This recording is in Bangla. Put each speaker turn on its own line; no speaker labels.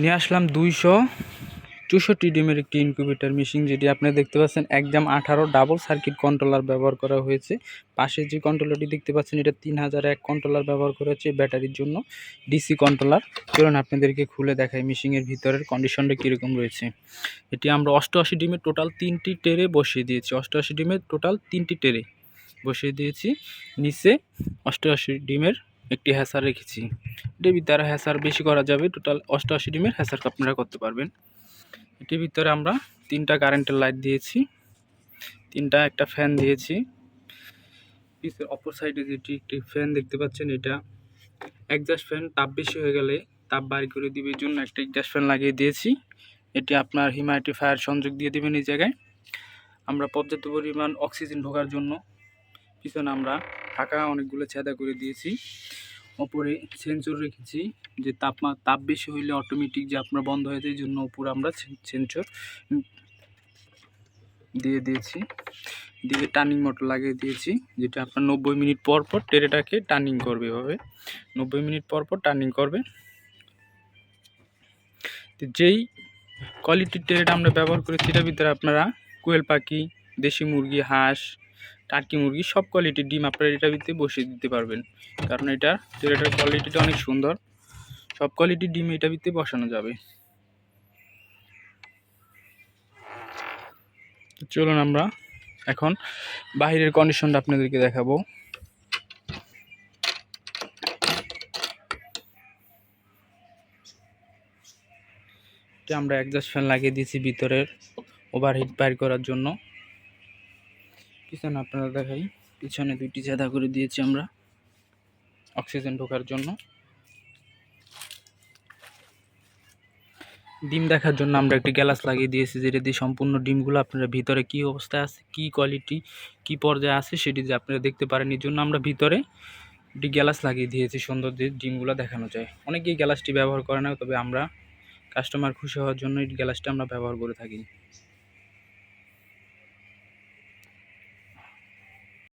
নিয়ে আসলাম 264 ডিমের একটি ইনকিউবেটর মেশিন, যেটি আপনারা দেখতে পাচ্ছেন একজাম 18 ডাবল সার্কিট কন্ট্রোলার ব্যবহার করা হয়েছে। পাশে যে কন্ট্রোলারটি দেখতে পাচ্ছেন এটা 3001 কন্ট্রোলার ব্যবহার করা হচ্ছে ব্যাটারির জন্য, ডিসি কন্ট্রোলার। চলুন আপনাদেরকে খুলে দেখাই মেশিনের ভিতরের কন্ডিশনটা কীরকম রয়েছে। এটি আমরা 88 ডিমের টোটাল 3টি টেরে বসিয়ে দিয়েছি। 88 ডিমের টোটাল 3টি টেরে বসিয়ে দিয়েছি। নিচে 88 ডিমের একটি হ্যাসার রেখেছি। এটির ভিতরে হ্যাসার বেশি করা যাবে, টোটাল 88 ডিমের হ্যাসার আপনারা করতে পারবেন। এটির ভিতরে আমরা 3টা কারেন্টের লাইট দিয়েছি, 3টা একটা ফ্যান দিয়েছি। পিছের অপর সাইডে যেটি একটি ফ্যান দেখতে পাচ্ছেন, এটা এক্সস্ট ফ্যান, তাপ বেশি হয়ে গেলে তাপ বাড়ি করে দিবে এই জন্য একটা এক্সস্ট ফ্যান লাগিয়ে দিয়েছি। এটি আপনার হিউমিডিফায়ার সংযোগ দিয়ে দেবেন এই জায়গায়। আমরা পর্যাপ্ত পরিমাণ অক্সিজেন ঢোকার জন্য পিছনে আমরা ফাঁকা অনেকগুলো ছেদা করে দিয়েছি। ওপরে সেন্সর রেখেছি, যে তাপ বেশি হইলে অটোমেটিক যে আপনার বন্ধ হয়ে যায়, এই জন্য উপরে আমরা সেন্সর দিয়ে দিয়েছি। দিয়ে টার্নিং মোটর লাগিয়ে দিয়েছি, যেটা আপনার 90 মিনিট পর পর টেরেটাকে টার্নিং করবে। এভাবে 90 মিনিট পর পর টার্নিং করবে। তো যেই কোয়ালিটির টেরেটা আমরা ব্যবহার করি সেটার ভিতরে আপনারা কোয়েল পাখি, দেশি মুরগি, হাঁস, টার্কি মুরগি সব কোয়ালিটির ডিম আপনারা এটার ভিতরে বসিয়ে দিতে পারবেন, কারণ এটার কোয়ালিটিটা অনেক সুন্দর। সব কোয়ালিটির ডিম এটার ভিতরে বসানো যাবে। চলুন আমরা এখন বাহিরের কন্ডিশনটা আপনাদেরকে দেখাবো। আমরা এক্সস্ট ফ্যান লাগিয়ে দিয়েছি ভিতরের ওভারহিট বাইর করার জন্য। পিছনে আপনারা দেখাই, পিছনে 2টি ছেদা করে দিয়েছি আমরা অক্সিজেন ঢোকার জন্য। ডিম দেখার জন্য আমরা একটি গ্লাস লাগিয়ে দিয়েছি, যেটা দিয়ে সম্পূর্ণ ডিমগুলো আপনারা ভিতরে কী অবস্থায় আছে, কী কোয়ালিটি, কী পর্যায়ে আছে সেটি যে আপনারা দেখতে পারেন। এই জন্য আমরা ভিতরে একটি গ্লাস লাগিয়ে দিয়েছি, সুন্দর দিয়ে ডিমগুলো দেখানো যায়। অনেকেই গ্লাসটি ব্যবহার করে না, তবে আমরা কাস্টমার খুশি হওয়ার জন্য এই গ্লাসটা আমরা ব্যবহার করে থাকি।